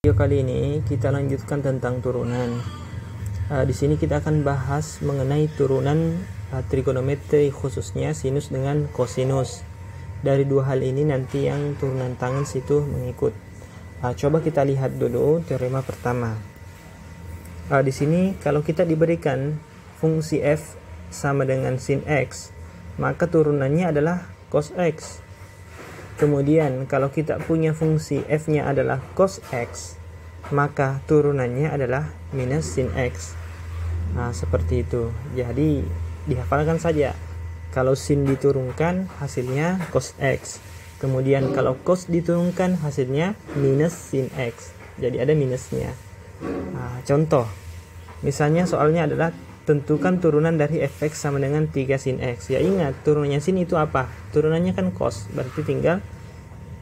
Video kali ini kita lanjutkan tentang turunan. Di sini kita akan bahas mengenai turunan trigonometri, khususnya sinus dengan kosinus. Dari dua hal ini nanti yang turunan tangens itu mengikut. Coba kita lihat dulu teorema pertama. Di sini kalau kita diberikan fungsi f sama dengan sin x, maka turunannya adalah cos x. Kemudian kalau kita punya fungsi f-nya adalah cos x, maka turunannya adalah minus sin x. Seperti itu. Jadi dihafalkan saja. Kalau sin diturunkan hasilnya cos x. Kemudian kalau cos diturunkan hasilnya minus sin x. Jadi ada minusnya. Contoh. Misalnya soalnya adalah tentukan turunan dari fx sama dengan 3 sin x. Ya ingat, turunannya sin itu apa? Turunannya kan cos. Berarti tinggal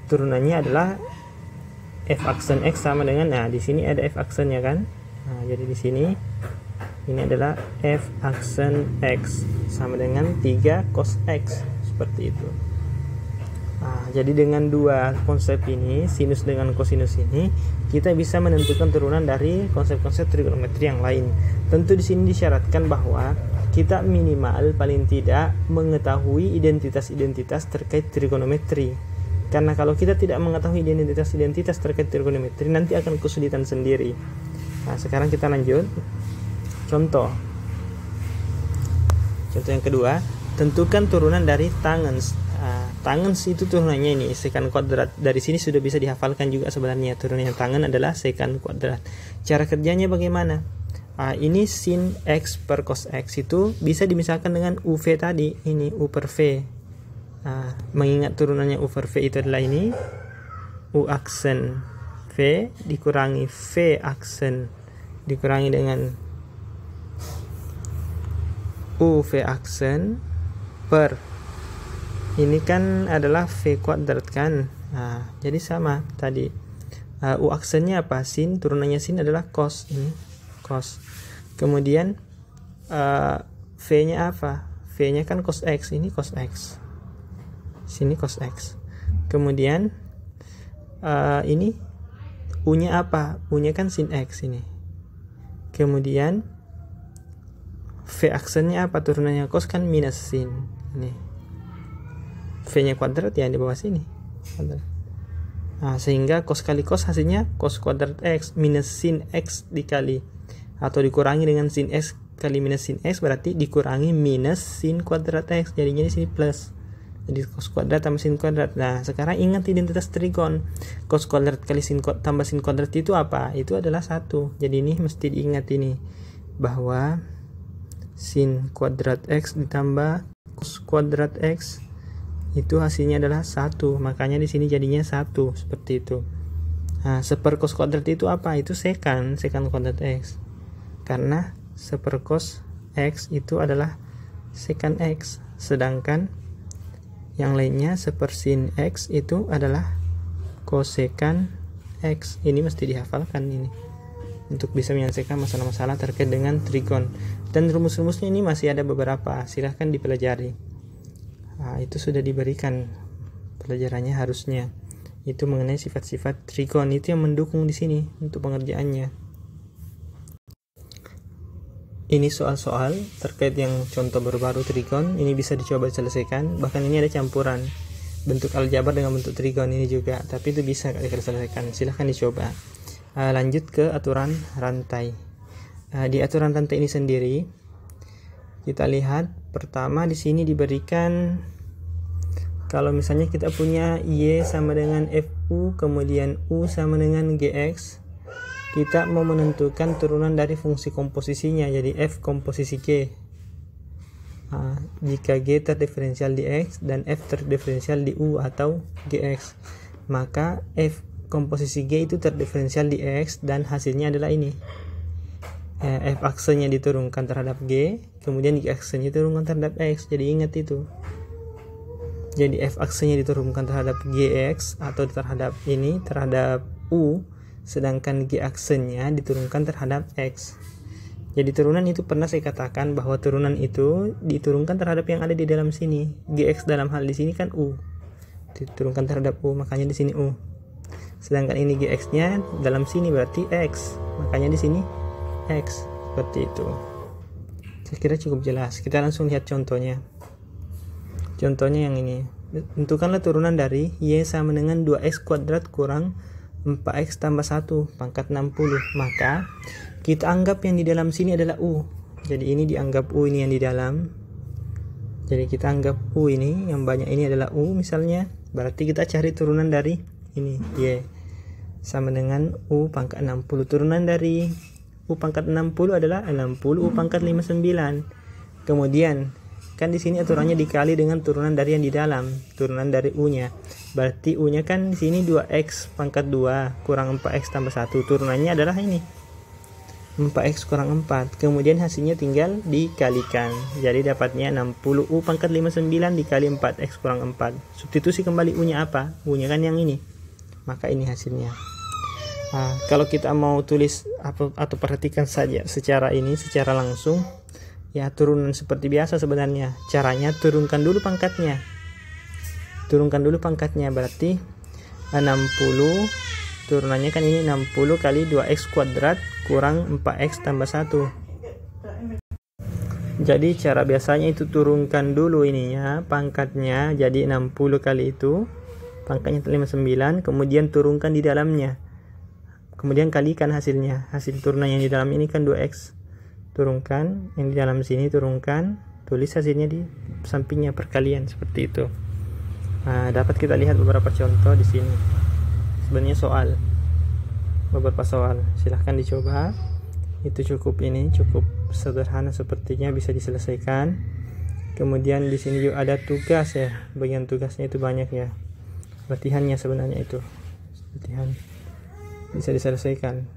turunannya adalah f aksen x sama dengan, di sini ada f aksennya kan. Jadi di sini ini adalah f aksen x sama dengan 3 cos x, seperti itu. Jadi dengan dua konsep ini, sinus dengan kosinus ini, kita bisa menentukan turunan dari konsep-konsep trigonometri yang lain. Tentu di sini disyaratkan bahwa kita minimal paling tidak mengetahui identitas-identitas terkait trigonometri. Karena kalau kita tidak mengetahui identitas-identitas terkait trigonometri, nanti akan kesulitan sendiri. Sekarang kita lanjut. Contoh yang kedua, tentukan turunan dari tangens. Tangens itu turunannya ini secant kuadrat. Dari sini sudah bisa dihafalkan juga sebenarnya. Turunannya tangen adalah secant kuadrat. Cara kerjanya bagaimana? Ini sin x per cos x itu bisa dimisahkan dengan uv tadi. Ini u per v. Mengingat turunannya u per v itu adalah ini u aksen v dikurangi v aksen dikurangi dengan u v aksen per ini kan adalah v kuadrat kan. Jadi sama tadi. U aksennya apa? Sin, turunannya sin adalah cos. Ini cos. Kemudian v-nya apa? V-nya kan cos x. Ini cos x. Sini cos x. Kemudian ini u-nya apa? U-nya kan sin x ini. Kemudian v aksennya apa? Turunannya cos kan minus sin. Ini v-nya kuadrat ya di bawah sini. Sehingga cos kali cos hasilnya cos kuadrat x minus sin x dikali atau dikurangi dengan sin x kali minus sin x, berarti dikurangi minus sin kuadrat x. Jadinya di sini plus. Jadi cos kuadrat tambah sin kuadrat. Sekarang ingat identitas trigon. Cos kuadrat kali sin tambah sin kuadrat itu apa? Itu adalah 1. Jadi ini mesti diingat ini, bahwa sin kuadrat x ditambah cos kuadrat x itu hasilnya adalah 1. Makanya di sini jadinya 1, seperti itu. Seper cos kuadrat itu apa? Itu secant kuadrat x. Karena seper cos x itu adalah secant x, sedangkan yang lainnya seper sin x itu adalah cosecant x. Ini mesti dihafalkan ini untuk bisa menyelesaikan masalah-masalah terkait dengan trigon. Dan rumus-rumusnya ini masih ada beberapa, silahkan dipelajari. Itu sudah diberikan pelajarannya harusnya. Itu mengenai sifat-sifat trigon, itu yang mendukung di sini untuk pengerjaannya. Ini soal-soal terkait yang contoh baru-baru trigon, ini bisa dicoba selesaikan. Bahkan ini ada campuran bentuk aljabar dengan bentuk trigon ini juga, tapi itu bisa diselesaikan. Silahkan dicoba. Lanjut ke aturan rantai. Di aturan rantai ini sendiri kita lihat pertama di sini diberikan kalau misalnya kita punya y sama dengan fu, kemudian u sama dengan gx, kita mau menentukan turunan dari fungsi komposisinya, jadi f komposisi g. Jika g terdiferensial di x dan f terdiferensial di u atau gx, maka f komposisi g itu terdiferensial di x dan hasilnya adalah ini. F aksennya diturunkan terhadap G, kemudian G aksennya diturunkan terhadap X. Jadi ingat itu. Jadi F aksennya diturunkan terhadap GX atau terhadap U, sedangkan G aksennya diturunkan terhadap X. Jadi turunan itu pernah saya katakan bahwa turunan itu diturunkan terhadap yang ada di dalam sini. GX dalam hal di sini kan U. Diturunkan terhadap U, makanya di sini U. sedangkan ini Gx nya dalam sini berarti X, makanya di sini X, seperti itu. Saya kira cukup jelas. Kita langsung lihat contohnya. Contohnya yang ini. Tentukanlah turunan dari Y sama dengan 2X kuadrat kurang 4X tambah 1 pangkat 60. Maka kita anggap yang di dalam sini adalah U. Jadi ini dianggap U, ini yang di dalam. Jadi kita anggap U ini, yang banyak ini adalah U misalnya. Berarti kita cari turunan dari ini, Y. Sama dengan U pangkat 60. Turunan dari U pangkat 60 adalah 60 U pangkat 59. Kemudian kan di sini aturannya dikali dengan turunan dari yang di dalam, turunan dari U-nya. Berarti U-nya kan di sini 2X pangkat 2 kurang 4X tambah 1. Turunannya adalah ini, 4X kurang 4. Kemudian hasilnya tinggal dikalikan. Jadi dapatnya 60 U pangkat 59 dikali 4X kurang 4. Substitusi kembali U-nya apa? U-nya kan yang ini. Maka ini hasilnya. Nah, kalau kita mau tulis atau perhatikan saja secara langsung, ya turunan seperti biasa sebenarnya. Caranya turunkan dulu pangkatnya. Berarti 60 turunannya kan ini 60 kali 2X kuadrat kurang 4X tambah 1. Jadi cara biasanya itu turunkan dulu ininya, pangkatnya. Jadi 60 kali itu pangkatnya 59, kemudian turunkan di dalamnya. Kemudian kalikan hasilnya. Hasil turunan yang di dalam ini kan 2X. Turunkan yang di dalam sini, turunkan, tulis hasilnya di sampingnya, perkalian seperti itu. Nah, dapat kita lihat beberapa contoh di sini. Sebenarnya beberapa soal, silahkan dicoba. Itu cukup sederhana sepertinya, bisa diselesaikan. Kemudian di sini juga ada tugas ya, bagian tugasnya itu banyak ya. Latihannya sebenarnya itu latihan bisa diselesaikan.